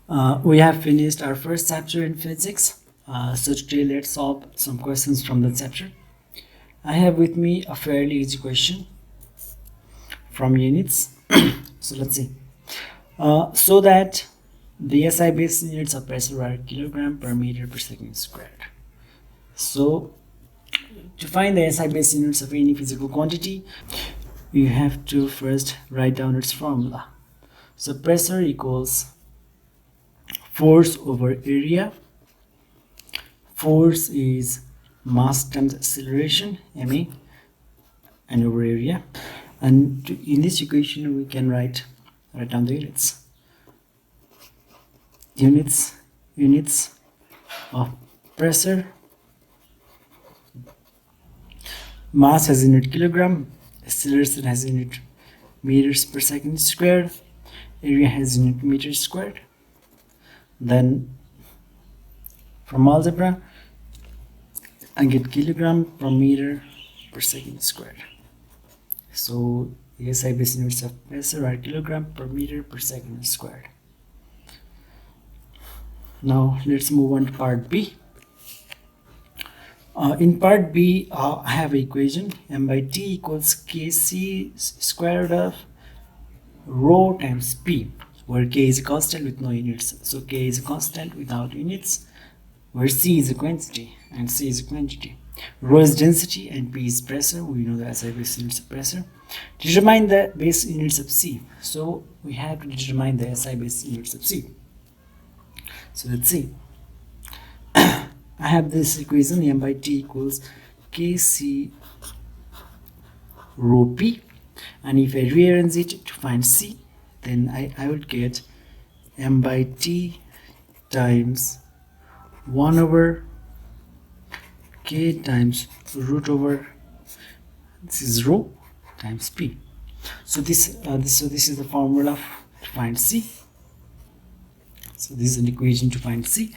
We have finished our first chapter in physics. So today let's solve some questions from the chapter. I have with me a fairly easy question from units. So let's see. So that the SI base units of pressure are kilogram per meter per second squared. So to find the SI base units of any physical quantity, you have to first write down its formula. So pressure equals force over area. Force is mass times acceleration, ma, and over area. And in this equation we can write down the units. Units of pressure. Mass has unit kilogram, acceleration has unit meters per second squared, area has unit meters squared. Then from algebra I get kilogram per meter per second squared. So the SI base units of pressure are kilogram per meter per second squared. Now let's move on to part B. In part B, I have an equation m by t equals kc square root of rho times p, where k is a constant with no units. So k is a constant without units, where c is a quantity and c is a quantity. Rho is density and p is pressure. We know the SI base units of pressure. Determine the base units of c. So we have to determine the SI base units of c. So let's see. I have this equation m by t equals kc rho p, and if I rearrange it to find c, then I would get m by t times 1 over k times root over, this is rho, times p. So this is the formula to find c. So this is an equation to find c.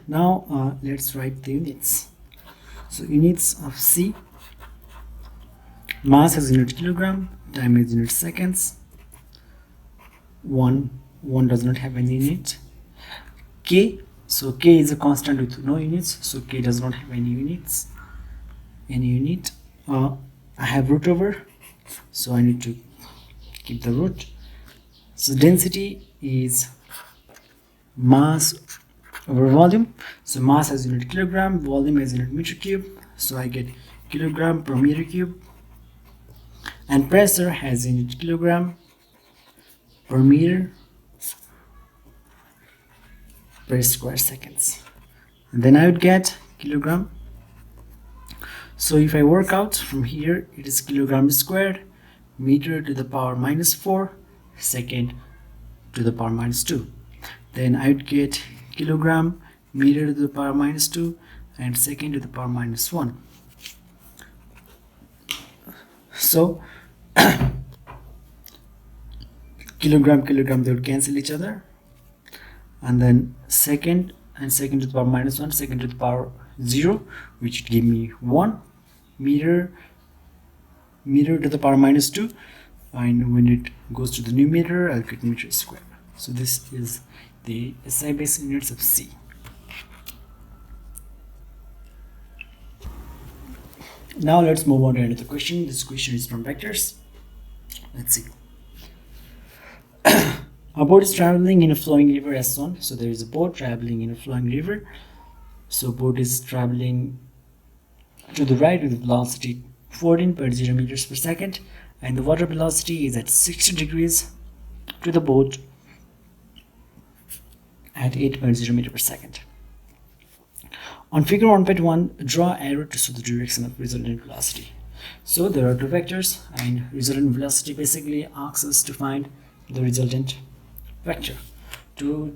Now let's write the units. So units of c: mass has unit kilogram, time is unit seconds, 1 does not have any unit. K, so k is a constant with no units, so k does not have any units, any unit. I have root over, so I need to keep the root. So density is mass over volume. So mass has unit kilogram, volume has unit meter cube, so I get kilogram per meter cube. And pressure has unit kilogram per meter per square seconds, and then I would get kilogram. So if I work out from here, it is kilogram squared, meter to the power minus 4, second to the power minus 2. Then I would get kilogram meter to the power minus 2 and second to the power minus 1. So kilogram they would cancel each other, and then second to the power minus 1, second to the power 0, which would give me 1. Meter to the power minus 2, and when it goes to the numerator I'll get meter squared. So this is the SI base units of c. Now let's move on to another question. This question is from vectors. Let's see. A boat is traveling in a flowing river as shown. So there is a boat traveling in a flowing river. So boat is traveling to the right with velocity 14.0 meters per second, and the water velocity is at 60 degrees to the boat at 8.0 meter per second. On figure 1.1, draw arrow to show the direction of resultant velocity. So there are two vectors, and resultant velocity basically asks us to find the resultant vector. To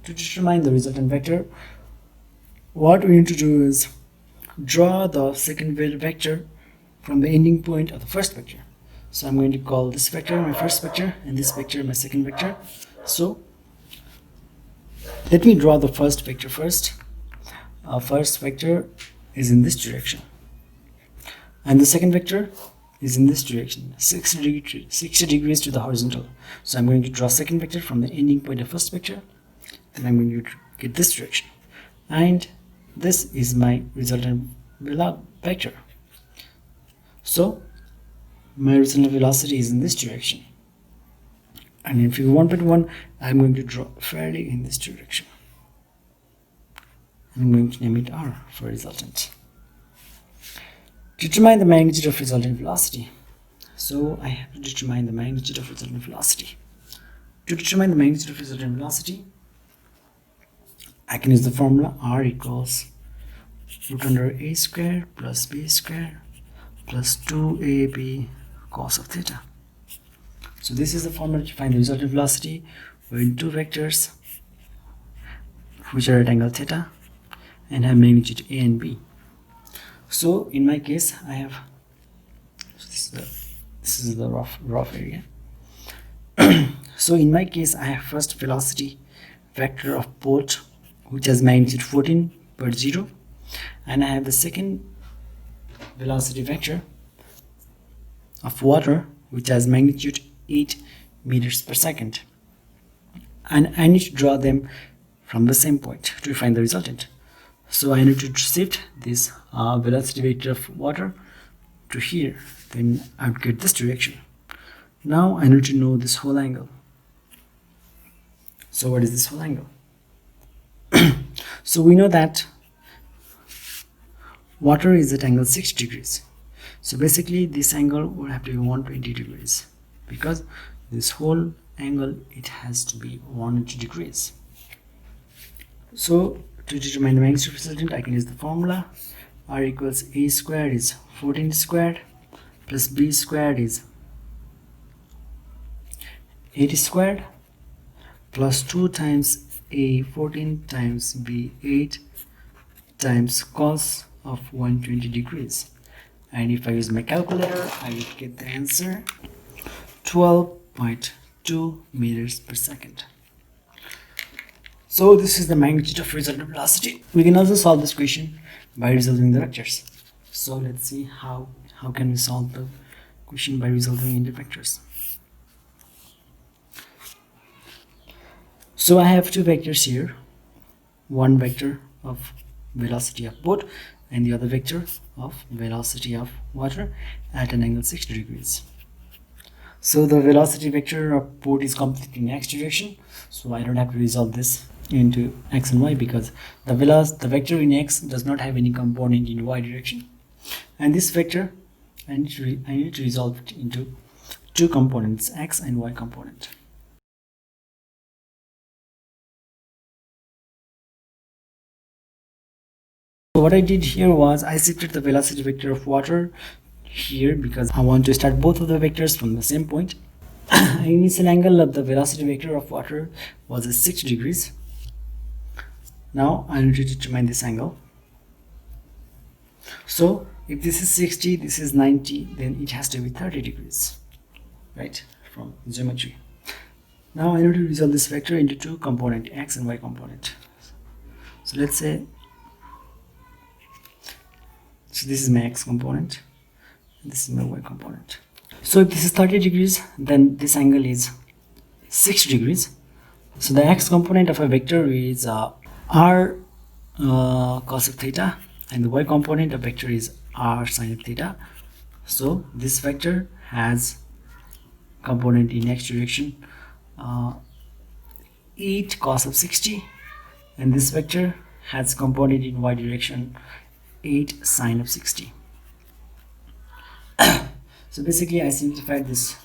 determine the resultant vector, what we need to do is draw the second vector from the ending point of the first vector. So I'm going to call this vector my first vector and this vector my second vector. So let me draw the first vector first. Our first vector is in this direction, and the second vector is in this direction, 60 degrees to the horizontal. So I'm going to draw second vector from the ending point of first vector. then I'm going to get this direction, and this is my resultant vector. So my resultant velocity is in this direction, and in figure 1.1 I'm going to draw fairly in this direction. I'm going to name it R for resultant. Determine the magnitude of resultant velocity. So I have to determine the magnitude of resultant velocity. To determine the magnitude of resultant velocity, I can use the formula R equals root under a square plus b square plus 2ab cos of theta. So this is the formula to find the resultant velocity with two vectors which are at angle theta and have magnitude a and b. So in my case I have, so this is the rough area. So in my case I have first velocity vector of boat which has magnitude 14/0, and I have the second velocity vector of water which has magnitude 8 meters per second, and I need to draw them from the same point to find the resultant. So I need to shift this velocity vector of water to here, then I would get this direction. Now I need to know this whole angle. So what is this whole angle? So we know that water is at angle 60 degrees. So basically this angle would have to be 120 degrees, because this whole angle, it has to be 180 degrees. So to determine the magnitude of resultant, I can use the formula R equals a squared is 14 squared plus b squared is 8 squared plus 2 times a 14 times b 8 times cos of 120 degrees. And if I use my calculator, I will get the answer 12.2 meters per second. So this is the magnitude of resultant velocity. We can also solve this question by resolving the vectors. So let's see how can we solve the question by resolving into vectors. So I have two vectors here, one vector of velocity of boat and the other vector of velocity of water at an angle 60 degrees. So the velocity vector of boat is completely in x direction, so I don't have to resolve this into x and y, because the vector in x does not have any component in y direction, and this vector I need to resolve it into two components, x and y component. So what I did here was I shifted the velocity vector of water here because I want to start both of the vectors from the same point. Initial angle of the velocity vector of water was at 60 degrees. Now I need to determine this angle. So if this is 60, this is 90, then it has to be 30 degrees, right, from geometry. Now I need to resolve this vector into two components, x and y component. So let's say, so this is my x component and this is my y component. So if this is 30 degrees, then this angle is 60 degrees. So the x component of a vector is r cos of theta, and the y component of vector is r sin of theta. So this vector has component in x direction 8 cos of 60, and this vector has component in y direction 8 sine of 60. So basically I simplified this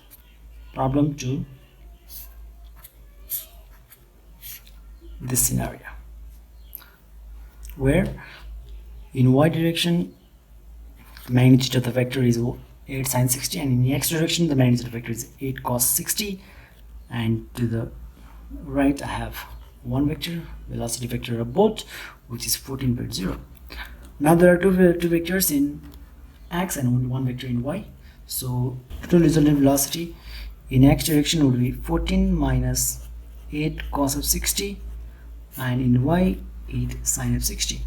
problem to this scenario, where in y direction the magnitude of the vector is 8 sine 60, and in the x direction the magnitude of the vector is 8 cos 60, and to the right I have one vector, velocity vector of both, which is 14.0. Now there are two vectors in x and only one vector in y. So total resultant velocity in x direction would be 14 minus 8 cos of 60, and in y 8 sine of 60.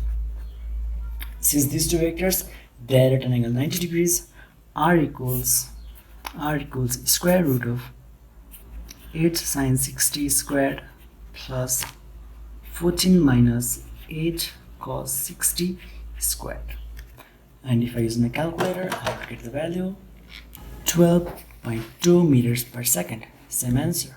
Since these two vectors, they are at an angle 90 degrees, r equals square root of 8 sine 60 squared plus 14 minus 8 cos 60 squared. And if I use my calculator, I will get the value 12.2 meters per second. Same answer.